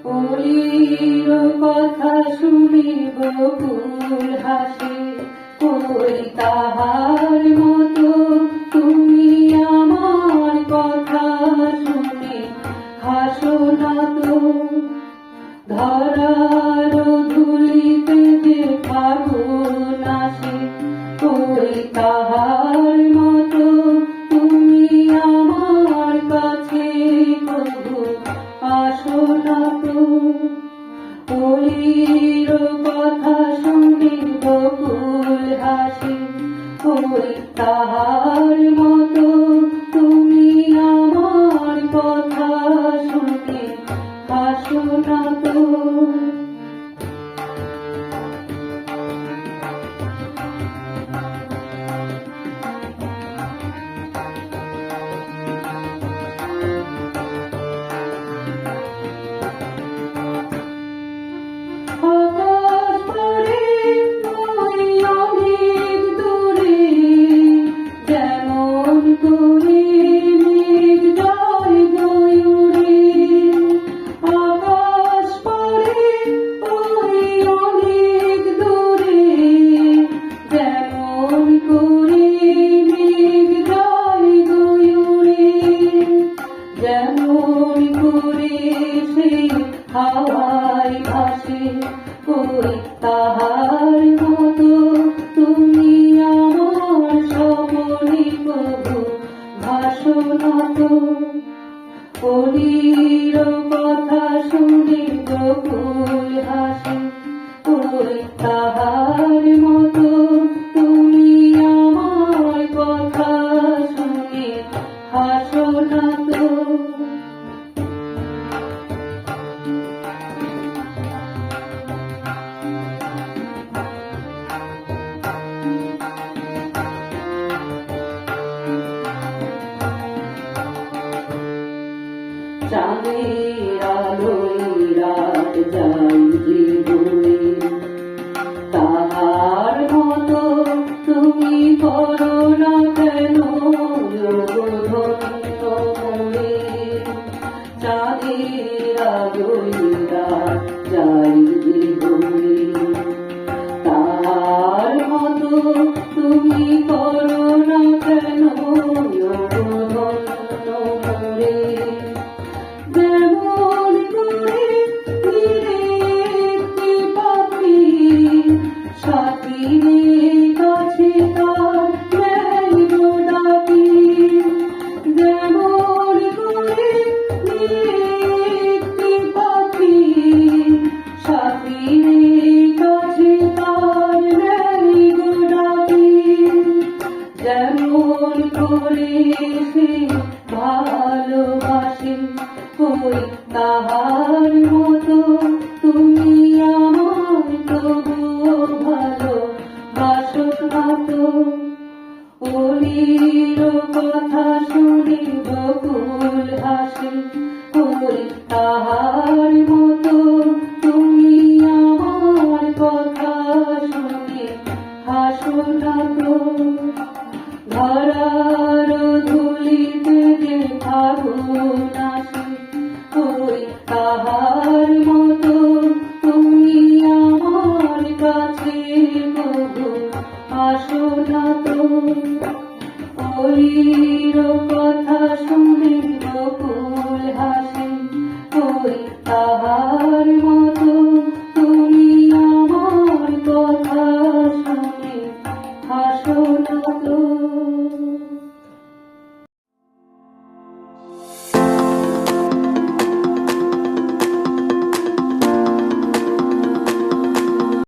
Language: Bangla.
ওলির কথা শুনি বকুল হাসে, কই তাহার মতো তুমি আমার কথা শুনে হাসো না তো। ধরার ধুলিতে যে ফাগুন আসে, কই তাহার মতো তুমি আমার কাছে কবু আসো না তো। ওলির কথা শুনি বকুল হাসে, কই তাহার মতো তুমি আমার কথা শুনে হাসো না তো। যেমন করে সেই হাওয়ায় ভাসে, কই তাহার মতো তুমি আমার স্বপনে কবু ভাসো না তো। ওলির কথা শুনে বকুল হাসে, কই তাহার মতো তুমি আমার কথা শুনে হাসো না তো। চাঁদের আলোয় রাত যাই জীবনে, তাহার মতো তুমি করো না কেন ধন্য মনে। চাঁদের আলোয় রাত যাই জীবনে, তাহার মতো তুমি করো না কেন ধন্য মনে। যেমন করে একটি পাখি সাথীর কাছে তার নেয় গো ডাকি, যেমন করে একটি পাখি সাথীর কাছে তার নেয় গো ডাকি, যেমন করে সে ভালোবাসে, কই তাহার মতো তুমি আমার তবুও ভালোবাসো না তো। ওলির কথা শুনি বকুল হাসে, কই তাহার মতো তুমি আমার কথা শুনে হাসো না তো। ধরার ধুলিতে যে ফাগুন আসে, কই তাহার মতো তুমি আমার কাছে কবু আসো না তো। ওলির কথা শুনে বকুল হাসে, কই তাহার